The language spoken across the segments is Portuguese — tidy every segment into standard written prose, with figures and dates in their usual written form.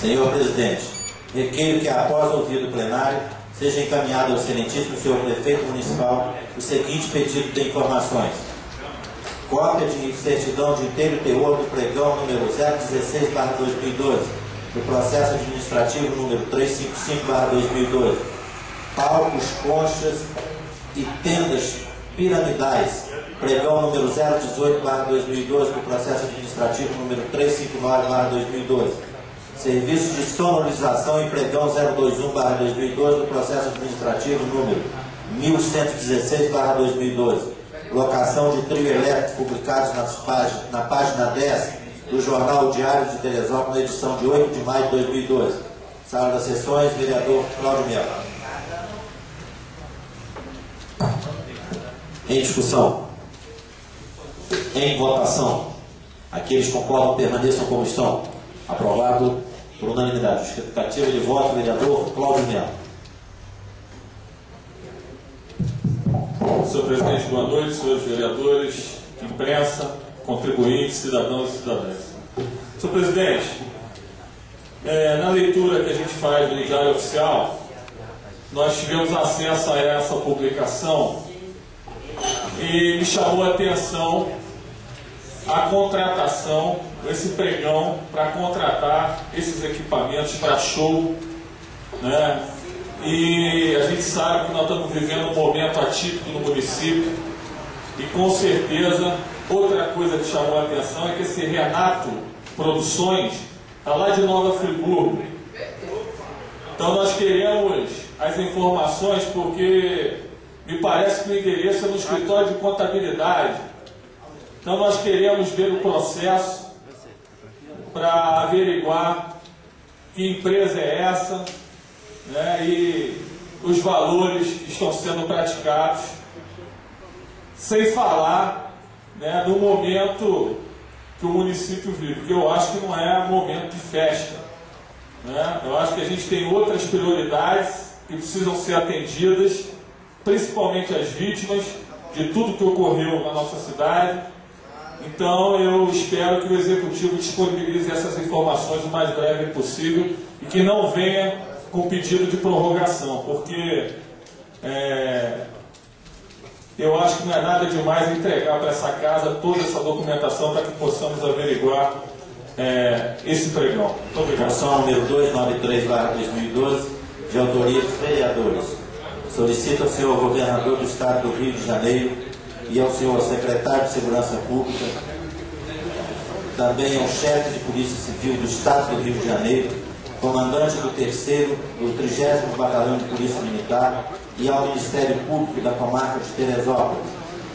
Senhor Presidente, requeiro que, após ouvido o plenário, seja encaminhado ao excelentíssimo senhor Prefeito Municipal o seguinte pedido de informações. Cópia de certidão de inteiro teor do pregão número 016/2012, do processo administrativo número 355/2012, palcos, conchas e tendas piramidais, pregão número 018/2012, do processo administrativo número 359/2012, serviços de sonorização e pregão 021/2012, do processo administrativo número 1116/2012, locação de trio elétrico publicados na página 10 do Jornal Diário de Teresópolis, na edição de 8 de maio de 2012. Sala das Sessões, vereador Cláudio Melo. Em discussão. Em votação. Aqueles que concordam permaneçam como estão. Aprovado por unanimidade. Justificativa de voto, vereador Cláudio Melo. Senhor Presidente, boa noite, senhores vereadores, imprensa, contribuintes, cidadãos e cidadãs. Senhor Presidente, na leitura que a gente faz do Diário Oficial, nós tivemos acesso a essa publicação e me chamou a atenção a contratação, esse pregão para contratar esses equipamentos para show, né? E a gente sabe que nós estamos vivendo um momento atípico no município e com certeza outra coisa que chamou a atenção é que esse Renato Produções está lá de Nova Friburgo. Então nós queremos as informações porque me parece que o endereço é no escritório de contabilidade. Então nós queremos ver o processo para averiguar que empresa é essa, né, e os valores que estão sendo praticados, sem falar, né, no momento que o município vive, porque eu acho que não é momento de festa, né? Eu acho que a gente tem outras prioridades que precisam ser atendidas, principalmente as vítimas de tudo que ocorreu na nossa cidade. Então eu espero que o Executivo disponibilize essas informações o mais breve possível e que não venha com pedido de prorrogação, porque eu acho que não é nada demais entregar para essa casa toda essa documentação para que possamos averiguar esse pregão. Muito obrigado. Moção número 293/2012, de autoria dos vereadores. Solicita ao senhor governador do Estado do Rio de Janeiro e ao senhor secretário de Segurança Pública, também ao chefe de Polícia Civil do Estado do Rio de Janeiro, comandante do 3º, do 30º Batalhão de Polícia Militar e ao Ministério Público da Comarca de Teresópolis,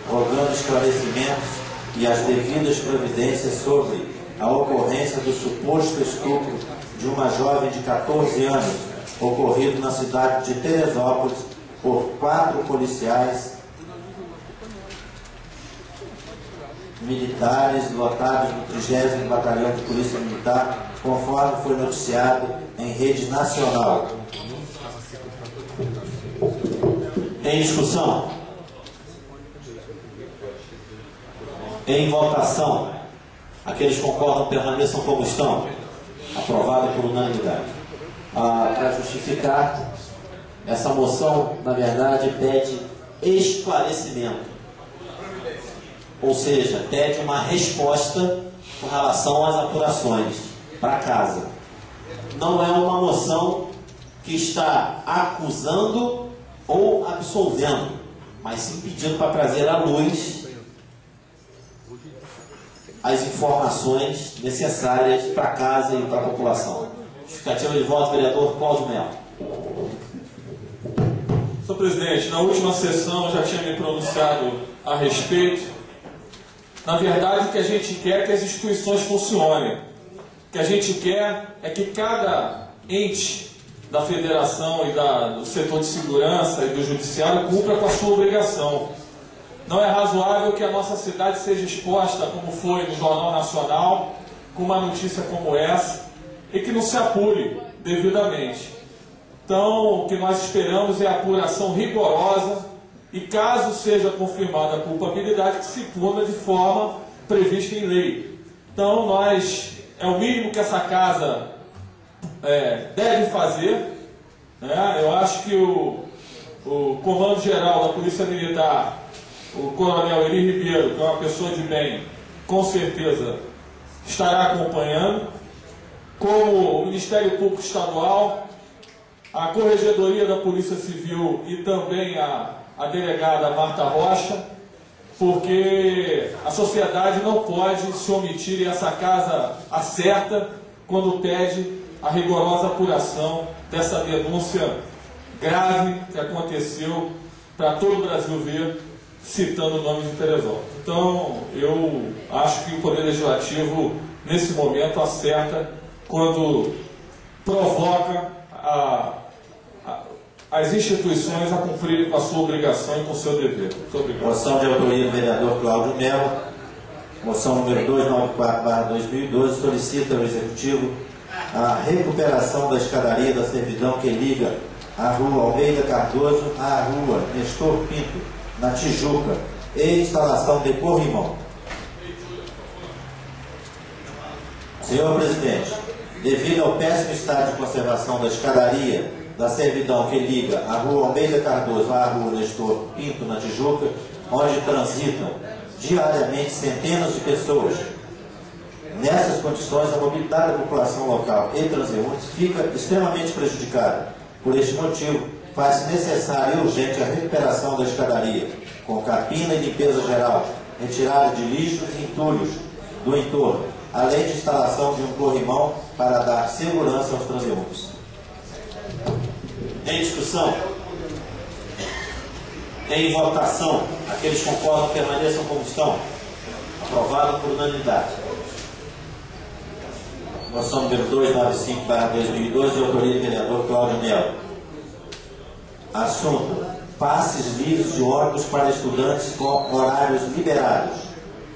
rogando esclarecimentos e as devidas providências sobre a ocorrência do suposto estupro de uma jovem de 14 anos, ocorrido na cidade de Teresópolis por 4 policiais militares lotados no 30º Batalhão de Polícia Militar, conforme foi noticiado em rede nacional. Em discussão. Em votação. Aqueles que concordam permaneçam como estão. Aprovado por unanimidade. Para justificar, essa moção, na verdade, pede esclarecimento. Ou seja, pede uma resposta com relação às apurações para casa. Não é uma moção que está acusando ou absolvendo, mas sim pedindo para trazer à luz as informações necessárias para casa e para a população. Justificativa de voto, vereador Cláudio Melo. Senhor Presidente, na última sessão eu já tinha me pronunciado a respeito. Na verdade, o que a gente quer é que as instituições funcionem. O que a gente quer é que cada ente da federação e do setor de segurança e do judiciário cumpra com a sua obrigação. Não é razoável que a nossa cidade seja exposta, como foi no Jornal Nacional, com uma notícia como essa, e que não se apure devidamente. Então, o que nós esperamos é a apuração rigorosa e, caso seja confirmada a culpabilidade, que se puna de forma prevista em lei. Então, é o mínimo que essa casa deve fazer, né? Eu acho que o comando-geral da Polícia Militar, o coronel Eli Ribeiro, que é uma pessoa de bem, com certeza estará acompanhando, como o Ministério Público Estadual, a Corregedoria da Polícia Civil e também a delegada Marta Rocha, porque a sociedade não pode se omitir e essa casa acerta quando pede a rigorosa apuração dessa denúncia grave que aconteceu para todo o Brasil ver, citando o nome de Teresópolis. Então, eu acho que o Poder Legislativo, nesse momento, acerta quando provoca as instituições a cumprirem com a sua obrigação e com o seu dever. Muito obrigado. Moção de autoria do vereador Cláudio Melo. Moção número 294/2012 solicita ao Executivo a recuperação da escadaria da servidão que liga a Rua Almeida Cardoso à Rua Nestor Pinto, na Tijuca, e instalação de corrimão. Senhor Presidente, devido ao péssimo estado de conservação da escadaria da servidão que liga a Rua Almeida Cardoso à Rua Nestor Pinto, na Tijuca, onde transitam diariamente centenas de pessoas. Nessas condições, a mobilidade da população local e transeuntes fica extremamente prejudicada. Por este motivo, faz-se necessária e urgente a recuperação da escadaria, com capina e limpeza geral, retirada de lixos e entulhos do entorno, além de instalação de um corrimão para dar segurança aos transeuntes. Em discussão? Em votação? Aqueles que concordam permaneçam como estão. Aprovado por unanimidade. Moção número 295/2012, de autoria do vereador Cláudio Melo. Assunto: passes livres de ônibus para estudantes com horários liberados.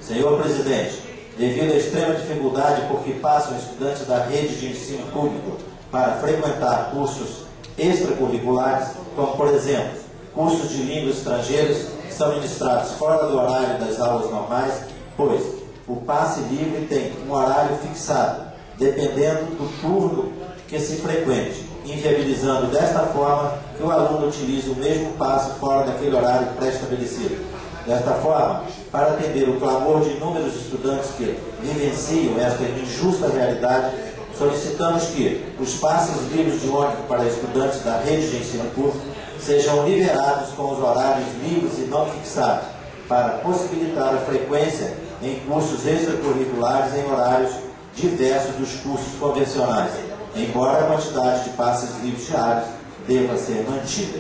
Senhor Presidente, devido à extrema dificuldade por que passam estudantes da rede de ensino público para frequentar cursos extracurriculares, como, por exemplo, cursos de línguas estrangeiras que são ministrados fora do horário das aulas normais, pois o passe livre tem um horário fixado, dependendo do turno que se frequente, inviabilizando desta forma que o aluno utilize o mesmo passe fora daquele horário pré-estabelecido. Desta forma, para atender o clamor de inúmeros estudantes que vivenciam esta injusta realidade, solicitamos que os passes livres de ônibus para estudantes da rede de ensino público sejam liberados com os horários livres e não fixados, para possibilitar a frequência em cursos extracurriculares em horários diversos dos cursos convencionais, embora a quantidade de passes livres diários deva ser mantida.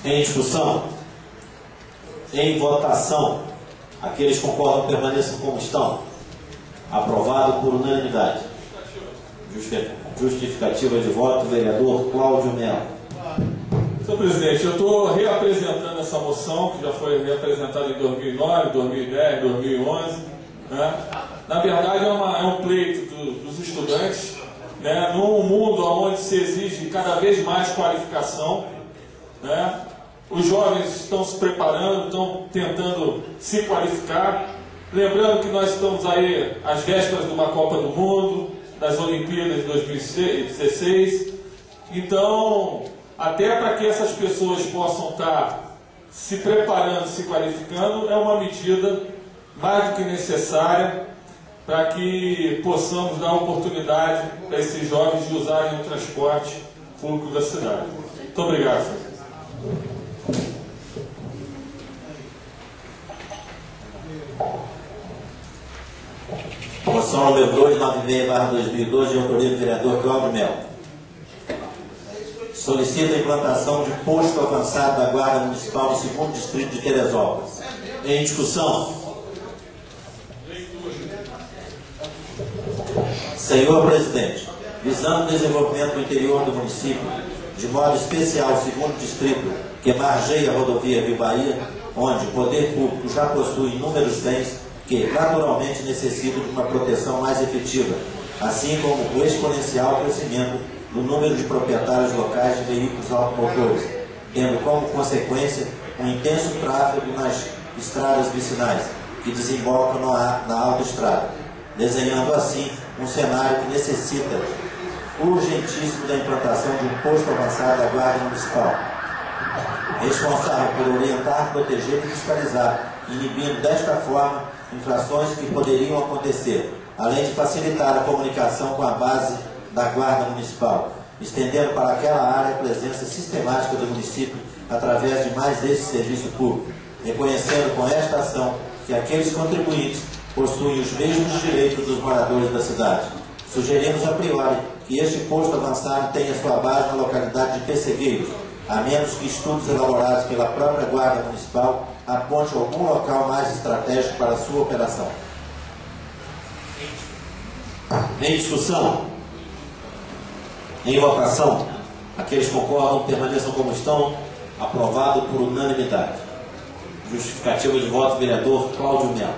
Em discussão? Em votação? Aqueles que concordam permaneçam como estão. Aprovado por unanimidade. Justificativa de voto, vereador Cláudio Melo. Senhor Presidente, eu estou reapresentando essa moção, que já foi reapresentada em 2009, 2010, 2011. Né? Na verdade, é um pleito dos estudantes, né? Num mundo onde se exige cada vez mais qualificação, né? Os jovens estão se preparando, estão tentando se qualificar. Lembrando que nós estamos aí às vésperas de uma Copa do Mundo, das Olimpíadas de 2016. Então, até para que essas pessoas possam estar se preparando, se qualificando, é uma medida mais do que necessária para que possamos dar oportunidade para esses jovens de usarem o transporte público da cidade. Muito obrigado, senhor. Moção número 296/2012, de autoria do vereador Cláudio Melo. Solicita a implantação de posto avançado da Guarda Municipal no 2º Distrito de Teresópolis. Em discussão? Senhor Presidente, visando o desenvolvimento do interior do município, de modo especial o 2º Distrito, que margeia a rodovia Rio-Bahia, onde o poder público já possui inúmeros bens que naturalmente necessitam de uma proteção mais efetiva, assim como o exponencial crescimento do número de proprietários locais de veículos automotores, tendo como consequência um intenso tráfego nas estradas vicinais, que desembocam na autoestrada, desenhando assim um cenário que necessita urgentíssimo da implantação de um posto avançado da Guarda Municipal, responsável por orientar, proteger e fiscalizar, inibindo desta forma infrações que poderiam acontecer, além de facilitar a comunicação com a base da Guarda Municipal, estendendo para aquela área a presença sistemática do município através de mais esse serviço público, reconhecendo com esta ação que aqueles contribuintes possuem os mesmos direitos dos moradores da cidade. Sugerimos a priori que este posto avançado tenha sua base na localidade de Pessegueiros, a menos que estudos elaborados pela própria Guarda Municipal aponte algum local mais estratégico para a sua operação. Em discussão, em votação, aqueles que concordam permaneçam como estão. Aprovado por unanimidade. Justificativa de voto, vereador Cláudio Melo.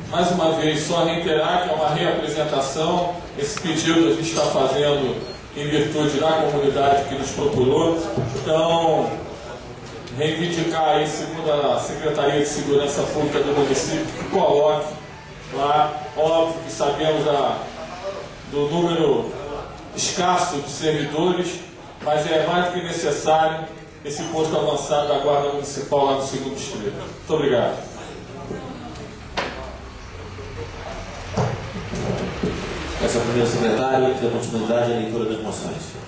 Mais uma vez, só reiterar que é uma reapresentação. Esse pedido a gente está fazendo em virtude da comunidade que nos procurou. Então, reivindicar aí, segundo a Secretaria de Segurança Pública do município, que coloque lá, óbvio que sabemos do número escasso de servidores, mas é mais do que necessário esse posto avançado da Guarda Municipal lá no 2º Distrito. Muito obrigado. Esse é o primeiro secretário, que dá continuidade à leitura das moções.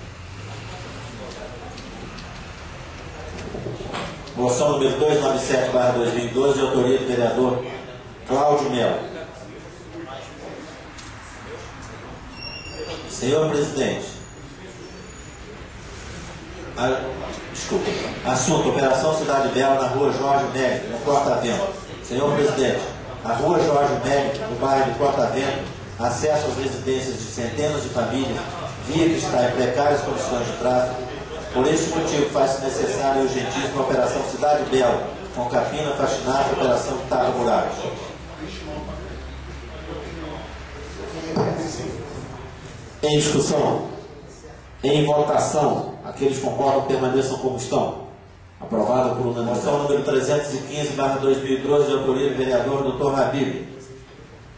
Moção número 297/2012, de autoria do vereador Cláudio Melo. Senhor presidente, assunto: Operação Cidade Bela na rua Jorge Mérico, no Corta-Vento. Senhor presidente, a rua Jorge Mérico, no bairro de Corta-Vento, acesso às residências de centenas de famílias, via que está em precárias condições de tráfego. Por este motivo, faz-se necessária e urgentíssima a Operação Cidade Bela, com capina, faxinagem e operação de tapa-buracos. Em discussão, em votação, aqueles que concordam permaneçam como estão. Aprovado por unanimidade. Moção número 315/2012, de autoria do vereador Dr. Habib.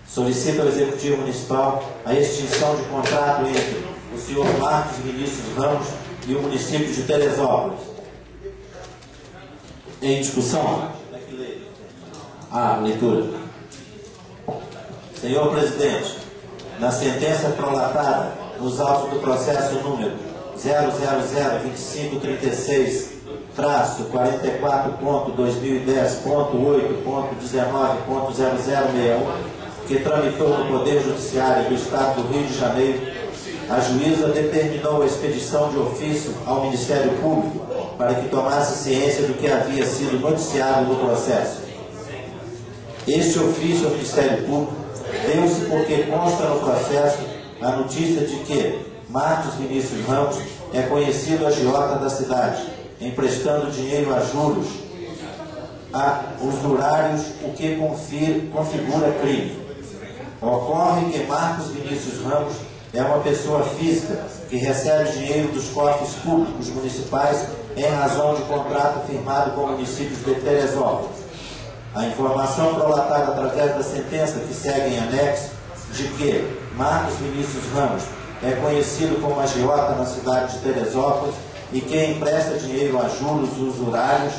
Solicita ao Executivo Municipal a extinção de contrato entre o senhor Marcos Vinícius Ramos e o município de Teresópolis. Em discussão. Leitura. Senhor presidente, na sentença prolatada nos autos do processo número 0002536-44.2010.8.19.0061, que tramitou no Poder Judiciário do Estado do Rio de Janeiro, a juíza determinou a expedição de ofício ao Ministério Público para que tomasse ciência do que havia sido noticiado no processo. Este ofício ao Ministério Público deu-se porque consta no processo a notícia de que Marcos Vinícius Ramos é conhecido agiota da cidade, emprestando dinheiro a juros a usurários, o que configura crime. Ocorre que Marcos Vinícius Ramos é uma pessoa física que recebe dinheiro dos cofres públicos municipais em razão de contrato firmado com municípios de Teresópolis. A informação prolatada através da sentença que segue em anexo de que Marcos Vinícius Ramos é conhecido como agiota na cidade de Teresópolis e que empresta dinheiro a juros usurários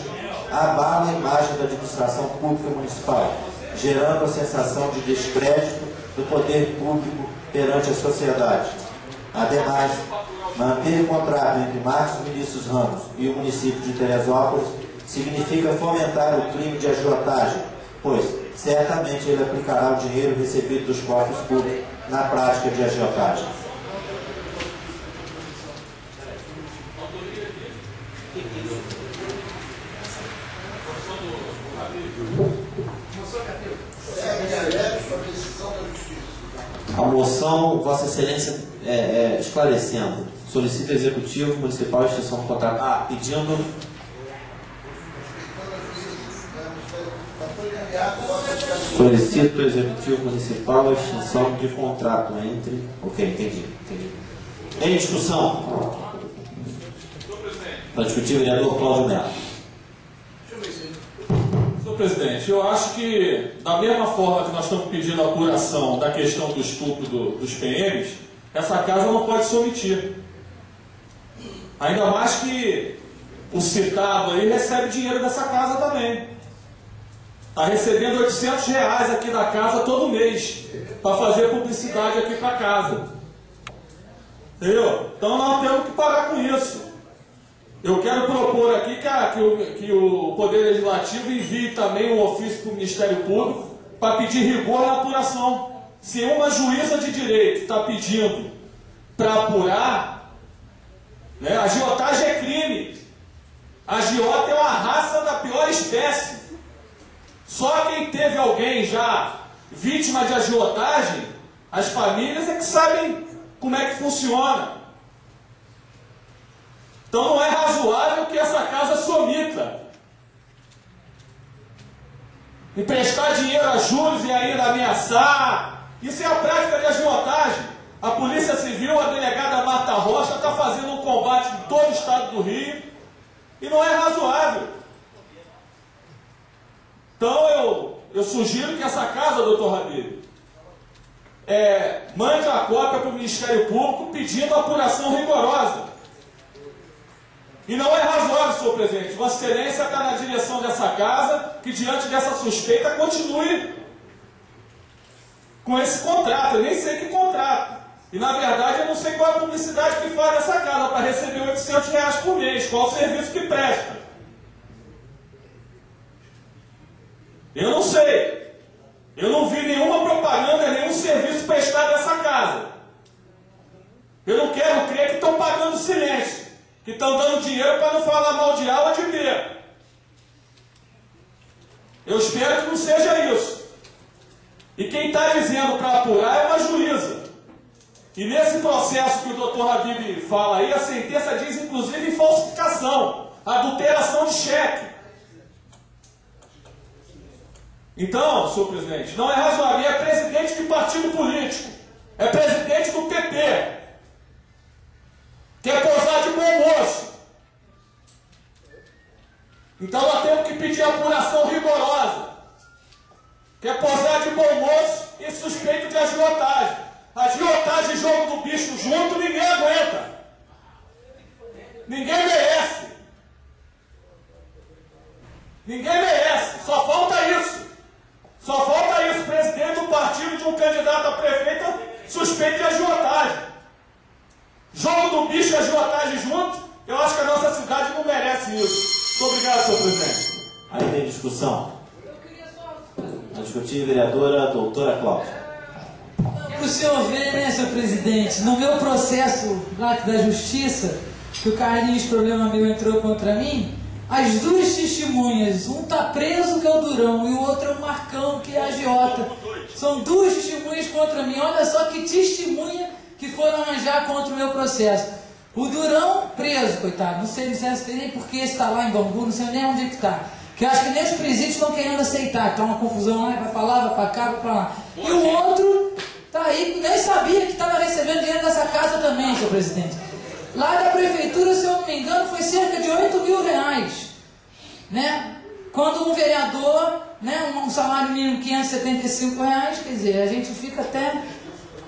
abala a imagem da administração pública municipal, gerando a sensação de descrédito do poder público perante a sociedade. Ademais, manter contrato entre Marcos Vinícius Ramos e o município de Teresópolis significa fomentar o crime de agiotagem, pois certamente ele aplicará o dinheiro recebido dos cofres públicos na prática de agiotagem. A moção, Vossa Excelência, esclarecendo, solicita ao Executivo Municipal a extinção do contrato. Pedindo. Solicito ao Executivo Municipal a extinção de contrato entre. Ok, entendi. Em discussão. Para discutir, o vereador Cláudio Melo. presidente, eu acho que, da mesma forma que nós estamos pedindo a apuração da questão do estupro dos PMs, essa casa não pode se omitir. Ainda mais que o citado aí recebe dinheiro dessa casa também. Está recebendo R$800 aqui da casa todo mês, para fazer publicidade aqui para casa. Entendeu? Então nós temos que parar com isso. Eu quero propor aqui que o Poder Legislativo envie também um ofício para o Ministério Público para pedir rigor na apuração. Se uma juíza de direito está pedindo para apurar, né, a agiotagem é crime. A agiota é uma raça da pior espécie. Só quem teve alguém já vítima de agiotagem, as famílias é que sabem como é que funciona. Então não é razoável que essa casa se omita. Emprestar dinheiro a juros e ainda ameaçar. Isso é a prática de agiotagem. A Polícia Civil, a delegada Marta Rocha, está fazendo um combate em todo o estado do Rio. E não é razoável. Então eu sugiro que essa casa, doutor Habib, mande a cópia para o Ministério Público pedindo apuração rigorosa. E não é razoável, senhor presidente, Vossa Excelência está na direção dessa casa, que diante dessa suspeita continue com esse contrato. Eu nem sei que contrato. E na verdade eu não sei qual é a publicidade que faz dessa casa para receber R$800 por mês, qual o serviço que presta. Eu não sei. Eu não vi nenhuma propaganda, nenhum serviço prestado nessa casa. Eu não quero crer que estão pagando silêncio, que estão dando dinheiro para não falar mal de A ou de B. Eu espero que não seja isso. E quem está dizendo para apurar é uma juíza. E nesse processo que o doutor Habib fala aí, a sentença diz inclusive em falsificação, adulteração de cheque. Então, senhor presidente, não é razoável. É presidente de partido político, é presidente do PP, quer posar de bom moço. Então nós temos que pedir apuração rigorosa. Quer posar de bom moço e suspeito de agiotagem. Agiotagem e jogo do bicho junto, ninguém aguenta. Ninguém merece. Ninguém merece. Só falta isso. Só falta isso, presidente do partido de um candidato a prefeito suspeito de agiotagem. Jogo do bicho e agiotagem junto, eu acho que a nossa cidade não merece isso. Muito obrigado, senhor presidente. Aí tem discussão. A discutir, vereadora doutora Cláudia. Para o senhor ver, né, senhor presidente, no meu processo lá da justiça, que o Carlinhos, problema meu, entrou contra mim, as duas testemunhas, um está preso, que é o Durão, e o outro é o Marcão, que é a agiota. São duas testemunhas contra mim. Olha só que testemunha que foram arranjar contra o meu processo. O Durão, preso, coitado. Não sei nem por que está lá em Bangu, não sei nem onde é que está. Que eu acho que nesse presídio estão querendo aceitar. Está uma confusão lá, vai para lá, vai para cá, vai para lá. E o outro está aí, nem sabia que estava recebendo dinheiro dessa casa também, senhor presidente. Lá da prefeitura, se eu não me engano, foi cerca de R$8.000, né? Quando um vereador, né, um salário mínimo de R$575, quer dizer, a gente fica até...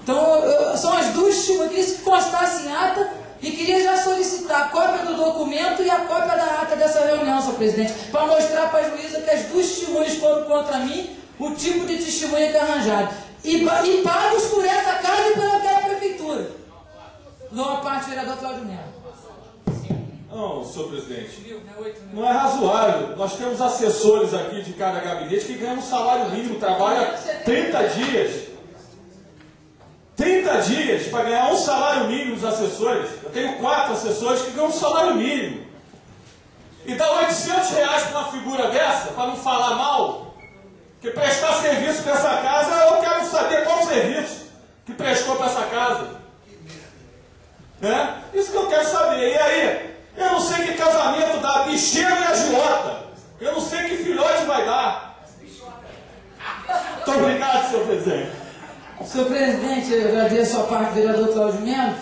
Então, são as duas testemunhas, queria que constasse em ata e queria já solicitar a cópia do documento e a cópia da ata dessa reunião, senhor presidente, para mostrar para a juíza que as duas testemunhas foram contra mim, o tipo de testemunha que arranjaram. E pagos por essa casa e pela prefeitura. Numa parte, vereador Cláudio Melo. Não, senhor presidente, não é razoável. Nós temos assessores aqui de cada gabinete que ganham um salário mínimo, trabalham 30 dias. 30 dias para ganhar um salário mínimo dos assessores. Eu tenho 4 assessores que ganham um salário mínimo. E dá R$800 para uma figura dessa, para não falar mal. Que prestar serviço para essa casa, eu quero saber qual serviço que prestou para essa casa. Né? Isso que eu quero saber. E aí, eu não sei que casamento dá bicheiro e agiota. Eu não sei que filhote vai dar. Muito obrigado, senhor presidente. Senhor presidente, eu agradeço a parte do vereador Cláudio Melo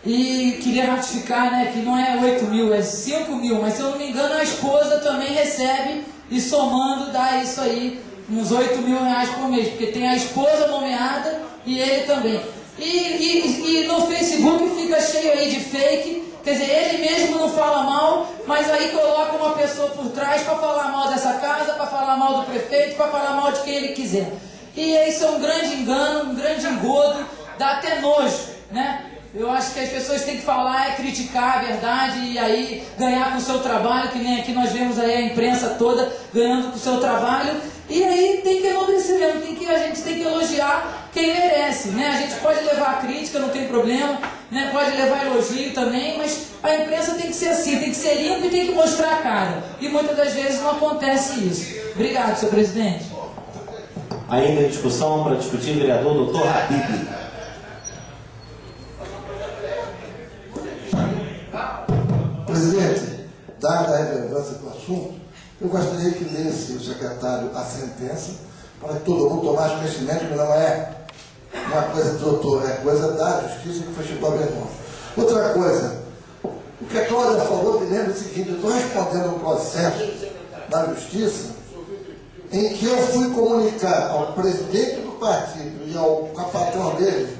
e queria ratificar, né, que não é 8.000, é 5.000, mas se eu não me engano a esposa também recebe e somando dá isso aí, uns 8 mil reais por mês, porque tem a esposa nomeada e ele também. E no Facebook fica cheio aí de fake, quer dizer, ele mesmo não fala mal, mas aí coloca uma pessoa por trás para falar mal dessa casa, para falar mal do prefeito, para falar mal de quem ele quiser. E isso é um grande engano, um grande engodo, dá até nojo, né? Eu acho que as pessoas têm que falar, criticar a verdade e aí ganhar com o seu trabalho, que nem aqui nós vemos aí a imprensa toda ganhando com o seu trabalho. E aí tem que enobrecer mesmo, a gente tem que elogiar quem merece, né? A gente pode levar a crítica, não tem problema, né? Pode levar elogio também, mas a imprensa tem que ser assim, tem que ser limpa e tem que mostrar a cara. E muitas das vezes não acontece isso. Obrigado, senhor presidente. Ainda em discussão para discutir o vereador Dr. Habib. Presidente, dada a relevância do assunto, eu gostaria que lesse o secretário a sentença para que todo mundo tomasse conhecimento que não é uma coisa do doutor, é coisa da justiça que foi chegou a vergonha. Outra coisa, o que a Cláudia falou me lembra o seguinte: eu estou respondendo um processo da justiça em que eu fui comunicar ao presidente do partido e ao patrão dele,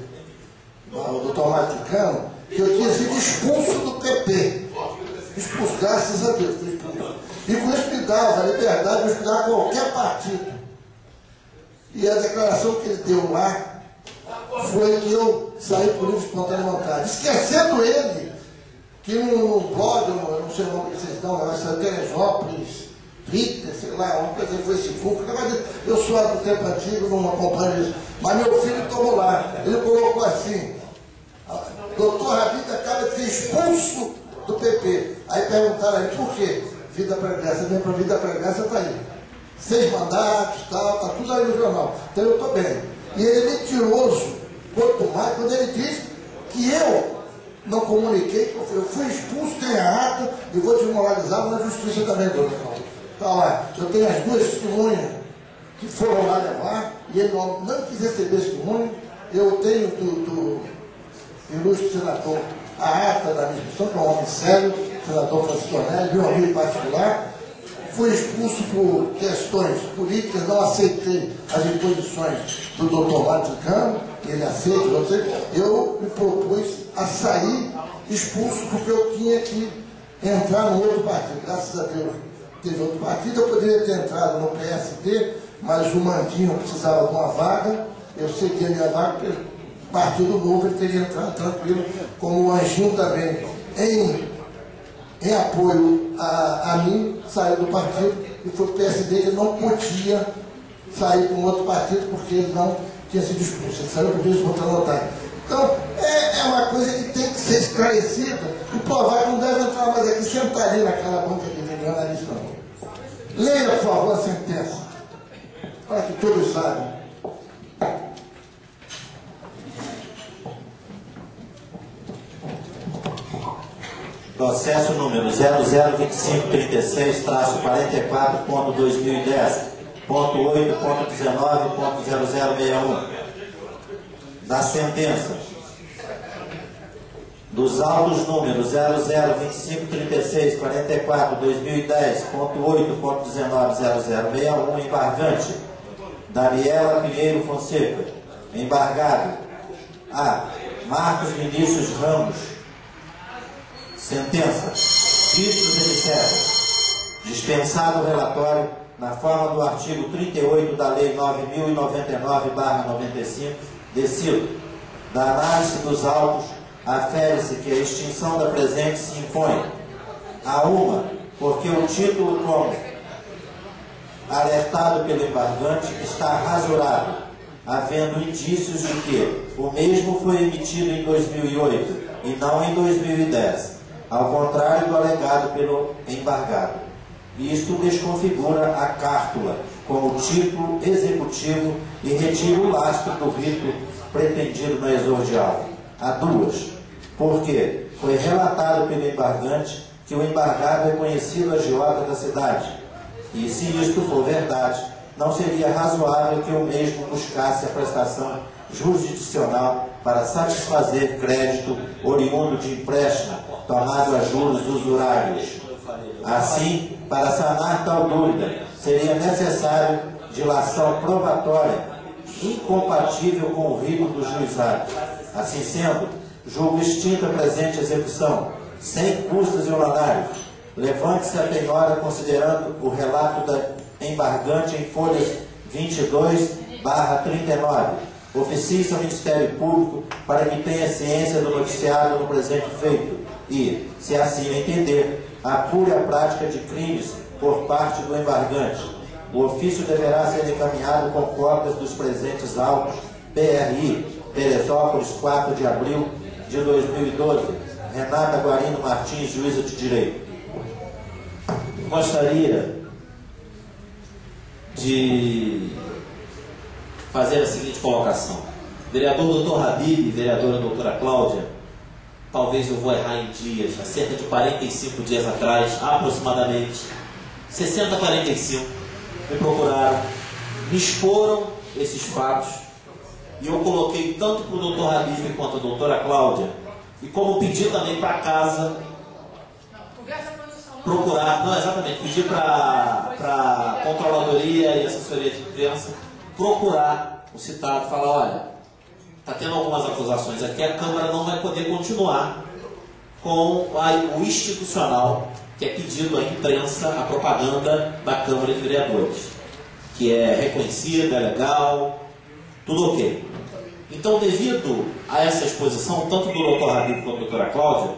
o doutor Maticano, que eu tinha sido expulso do PP. Expulso, graças a Deus, fui expulso. E com isso me dava a liberdade de estudar qualquer partido. E a declaração que ele deu lá foi que eu saí por livre espontânea vontade. Esquecendo ele que no blog, eu não sei o nome que vocês dão, mas é Teresópolis, Twitter, sei lá, uma coisa foi Facebook, eu sou do tempo antigo, não acompanho isso. Mas meu filho tomou lá, ele colocou assim: doutor Habib acaba de ser expulso do PP. Aí perguntaram a ele por quê? Vida pregressa, vem para vida pregressa, está aí. 6 mandatos, tal, está tudo aí no jornal. Então eu estou bem. E ele é mentiroso, quanto mais, quando ele diz que eu não comuniquei, que eu fui expulso, tenho a ata e vou desmoralizá-lo na justiça também, doutor. Está lá, eu tenho as 2 testemunhas que foram lá levar, e ele não quis receber testemunho. Eu tenho do ilustre senador a ata da minha expulsão, que é um homem sério, senador Francisco Ornelli, meu amigo particular. Fui expulso por questões políticas, não aceitei as imposições do doutor Maticano, ele aceita, eu me propus a sair expulso porque eu tinha que entrar no outro partido. Graças a Deus teve outro partido, eu poderia ter entrado no PSD, mas o Mandinho precisava de uma vaga, eu cedi a minha vaga, porque o Partido Novo ele teria entrado tranquilo, como o Anjinho também, em apoio a mim, saiu do partido e foi para o PSD, ele não podia sair para um outro partido porque ele não tinha sido expulso, ele saiu para isso contra notário. Então, é uma coisa que tem que ser esclarecida e provar que não deve entrar mais aqui, sentar ali naquela banca de jornalista, não. Leia, por favor, a sentença, para que todos saibam. Processo número 002536-44.2010.8.19.0061 da sentença dos autos números 002536-44.2010.8.19.0061 embargante Daniela Pinheiro Fonseca, embargado a Marcos Vinícius Ramos. Sentença. Vistos etc. Dispensado o relatório na forma do artigo 38 da Lei 9.099/95, decido. Da análise dos autos, afere-se que a extinção da presente se impõe a uma, porque o título como alertado pelo embargante está rasurado, havendo indícios de que o mesmo foi emitido em 2008 e não em 2010. Ao contrário do alegado pelo embargado. Isto desconfigura a cártula como título executivo e retira o lastro do rito pretendido no exordial. Há duas, porque foi relatado pelo embargante que o embargado é conhecido agiota da cidade, e se isto for verdade, não seria razoável que o mesmo buscasse a prestação jurisdicional para satisfazer crédito oriundo de empréstimo tomado a juros usurários. Assim, para sanar tal dúvida, seria necessário dilação probatória incompatível com o rito do juizado. Assim sendo, julgo extinta a presente execução, sem custos e honorários. Levante-se a penhora considerando o relato da embargante em folhas 22/39. Oficie-se ao Ministério Público para que tenha ciência do noticiado no presente feito e, se assim entender, apure a prática de crimes por parte do embargante. O ofício deverá ser encaminhado com cópias dos presentes autos. PRI, Teresópolis, 4 de abril de 2012. Renata Guarino Martins, juíza de direito. Gostaria de fazer a seguinte colocação. Vereador Dr. Habib e vereadora doutora Cláudia, talvez eu vou errar em dias, há cerca de 45 dias atrás, aproximadamente, 60 a 45, me procuraram, me exporam esses fatos, e eu coloquei tanto para o Dr. Habib quanto a doutora Cláudia, e como pedi também para casa, procurar, não exatamente, pedir para a Controladoria e Assessoria de Imprensa procurar o citado, falar, olha, está tendo algumas acusações aqui, a Câmara não vai poder continuar com o institucional, que é pedido à imprensa, a propaganda da Câmara de Vereadores, que é reconhecida, é legal, tudo ok. Então, devido a essa exposição, tanto do Dr. Habib quanto da doutora Cláudia,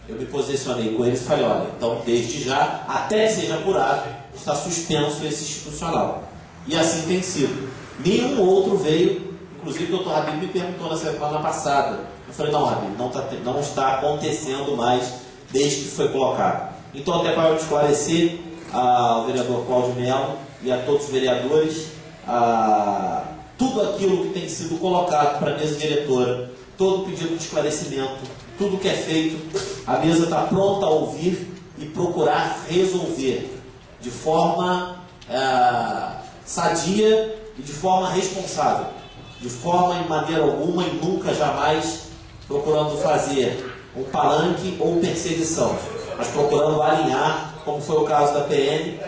eu me posicionei com eles e falei, olha, então, desde já, até que seja apurado, está suspenso esse institucional. E assim tem sido. Nenhum outro veio, inclusive o Dr. Habib me perguntou na semana passada. Eu falei, não, Habib, não está acontecendo mais desde que foi colocado. Então, até para esclarecer ao vereador Cláudio Melo e a todos os vereadores, tudo aquilo que tem sido colocado para a mesa diretora, todo pedido de esclarecimento, tudo que é feito, a mesa está pronta a ouvir e procurar resolver de forma sadia e de forma responsável, de forma em maneira alguma e nunca jamais procurando fazer um palanque ou perseguição, mas procurando alinhar, como foi o caso da PM,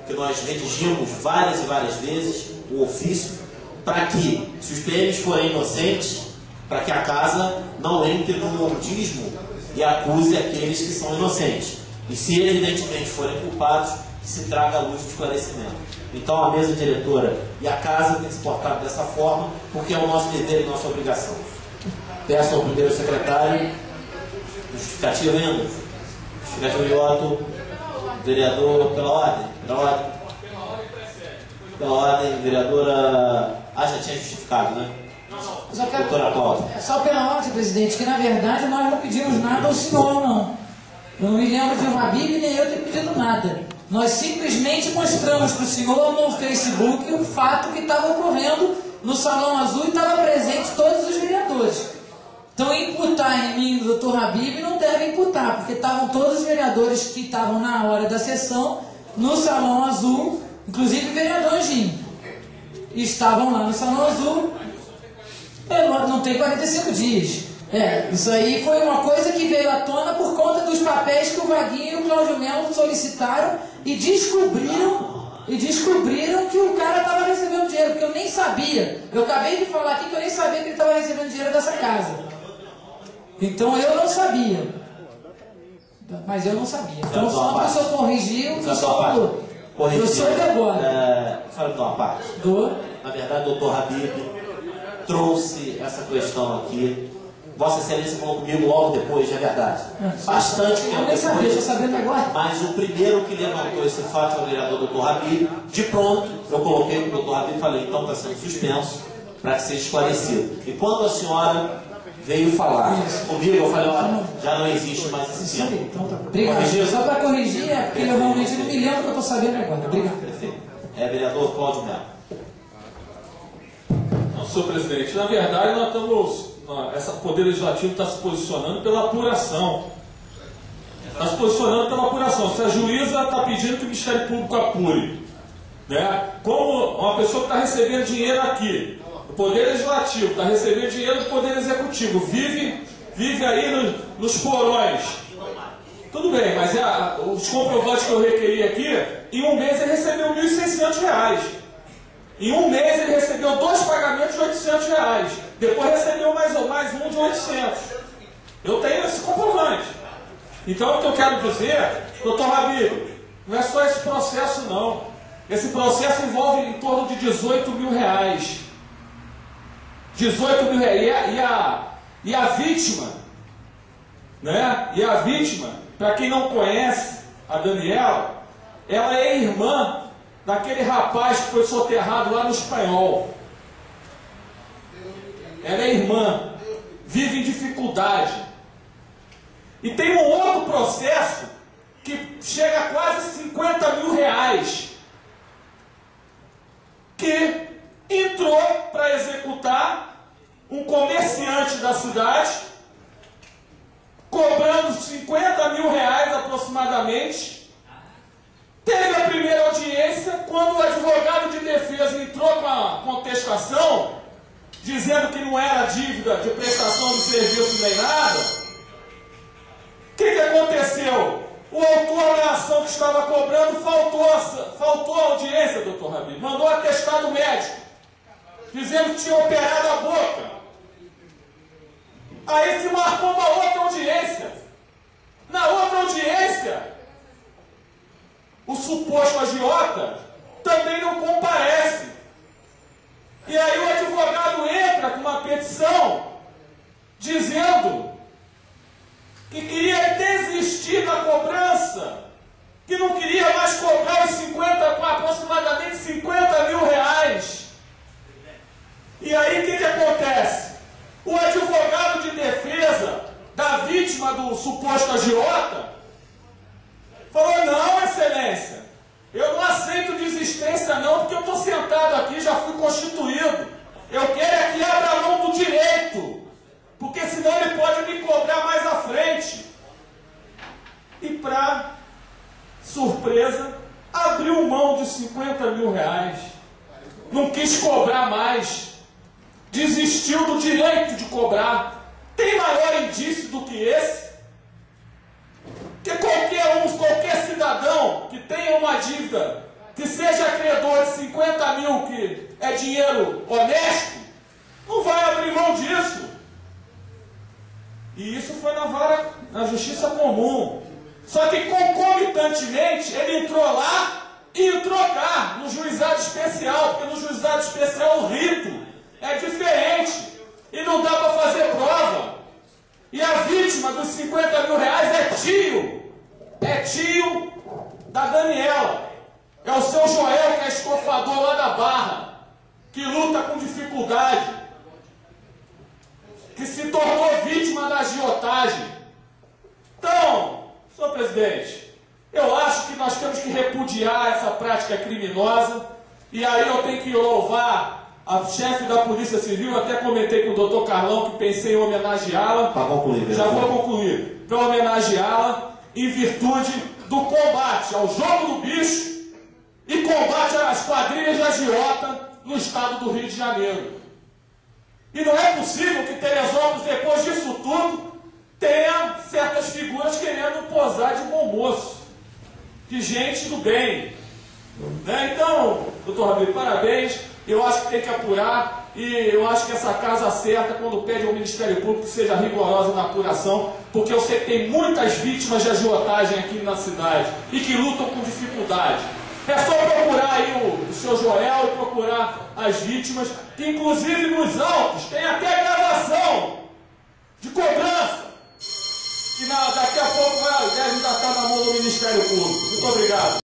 que nós redigimos várias e várias vezes o ofício, para que, se os PMs forem inocentes, para que a casa não entre no modismo e acuse aqueles que são inocentes. E se evidentemente forem culpados, que se traga à luz de esclarecimento. Então a mesa diretora e a casa tem se portado dessa forma, porque é o nosso dever e nossa obrigação. Peço ao primeiro secretário, justificativa ainda, justificativa de voto, vereador, pela ordem, vereadora, já tinha justificado, né? Doutora Cláudia. Só pela ordem, presidente, que na verdade nós não pedimos nada ao senhor, não. Eu não me lembro de um Habib nem eu ter pedido nada. Nós simplesmente mostramos para o senhor no Facebook o fato que estava ocorrendo no Salão Azul e estava presente todos os vereadores. Então, imputar em mim do Dr. Habib não deve imputar, porque estavam todos os vereadores que estavam na hora da sessão no Salão Azul, inclusive o vereador Anjinho. Estavam lá no Salão Azul, não tem 45 dias. Isso aí foi uma coisa que veio à tona por conta dos papéis que o Vaguinho e o Cláudio Melo solicitaram e descobriram que o cara estava recebendo dinheiro, porque eu nem sabia. Eu acabei de falar aqui que eu nem sabia que ele estava recebendo dinheiro dessa casa. Então eu não sabia. Mas eu não sabia. Então só para o senhor corrigir o que o senhor falou. Eu sou de agora. Fala de uma parte. Na verdade, o doutor Habib trouxe essa questão aqui. Vossa Excelência falou comigo logo depois, é verdade. Bastante tempo depois. Estou sabendo agora. Mas o primeiro que levantou esse fato é o vereador Dr. Habib. De pronto, eu coloquei para o Dr. Habib e falei, então está sendo suspenso para que seja esclarecido. E quando a senhora veio falar comigo, eu falei, olha, já não existe mais esse tempo. Então tá. Obrigado. Só para corrigir, é porque eu realmente não me lembro que eu estou sabendo agora. Obrigado. Perfeito. Vereador Cláudio Melo. Não, senhor presidente, na verdade nós estamos... Esse Poder Legislativo está se posicionando pela apuração. Está se posicionando pela apuração. Se a juíza está pedindo que o Ministério Público apure, né? Como uma pessoa que está recebendo dinheiro aqui, o Poder Legislativo está recebendo dinheiro do Poder Executivo, vive aí nos porões, Tudo bem, mas os comprovantes que eu requeri aqui, em um mês ele recebeu R$ 1.600. Em um mês ele recebeu 2 pagamentos de R$ 800. Depois recebeu mais um de 800. Eu tenho esse comprovante. Então o que eu quero dizer, doutor Rabiro, não é só esse processo não. Esse processo envolve em torno de R$18 mil. R$18 mil. E a vítima, né? E a vítima, para quem não conhece a Daniela, ela é irmã daquele rapaz que foi soterrado lá no Espanhol. Ela é irmã, vive em dificuldade. E tem um outro processo que chega a quase R$50 mil, que entrou para executar um comerciante da cidade, cobrando R$50 mil aproximadamente. Teve a primeira audiência, quando o advogado de defesa entrou com a contestação, dizendo que não era dívida de prestação de serviço nem nada. O que aconteceu? O autor da ação que estava cobrando faltou a audiência, doutor Rabiro. Mandou atestado médico, dizendo que tinha operado a boca. Aí se marcou uma outra audiência. Na outra audiência, o suposto agiota também não comparece. E aí o advogado entra com uma petição dizendo que queria desistir da cobrança, que não queria mais cobrar os aproximadamente R$50 mil. E aí o que acontece? O advogado de defesa da vítima do suposto agiota falou: não, excelência, eu não aceito desistência não, porque eu estou sentado aqui, já fui constituído. Eu quero é que abra a mão do direito, porque senão ele pode me cobrar mais à frente. E para surpresa, abriu mão de R$50 mil. Não quis cobrar mais. Desistiu do direito de cobrar. Tem maior indício do que esse? Que qualquer cidadão que tenha uma dívida, que seja acreedor de R$50 mil, que é dinheiro honesto, não vai abrir mão disso. E isso foi na justiça comum. Só que concomitantemente ele entrou lá e entrou cá, no juizado especial, porque no juizado especial o rito é diferente e não dá para fazer prova. E a vítima dos R$50 mil é tio da Daniela. É o seu Joel, que é estofador lá da Barra, que luta com dificuldade, que se tornou vítima da agiotagem. Então, senhor presidente, eu acho que nós temos que repudiar essa prática criminosa. E aí eu tenho que louvar a chefe da Polícia Civil. Até comentei com o doutor Carlão que pensei em homenageá-la. Para concluir, já vou concluir. Para homenageá-la em virtude do combate ao jogo do bicho e combate às quadrilhas de agiota no estado do Rio de Janeiro. E não é possível que Teresópolis, depois disso tudo, tenha certas figuras querendo posar de bom moço, de gente do bem. Né? Então, doutor Rabiro, parabéns. Eu acho que tem que apurar, e eu acho que essa casa acerta quando pede ao Ministério Público que seja rigorosa na apuração, porque eu sei que tem muitas vítimas de agiotagem aqui na cidade e que lutam com dificuldade. É só procurar aí o seu Joel e procurar as vítimas, que inclusive nos autos tem até gravação de cobrança, que daqui a pouco deve ainda estar na mão do Ministério Público. Muito obrigado.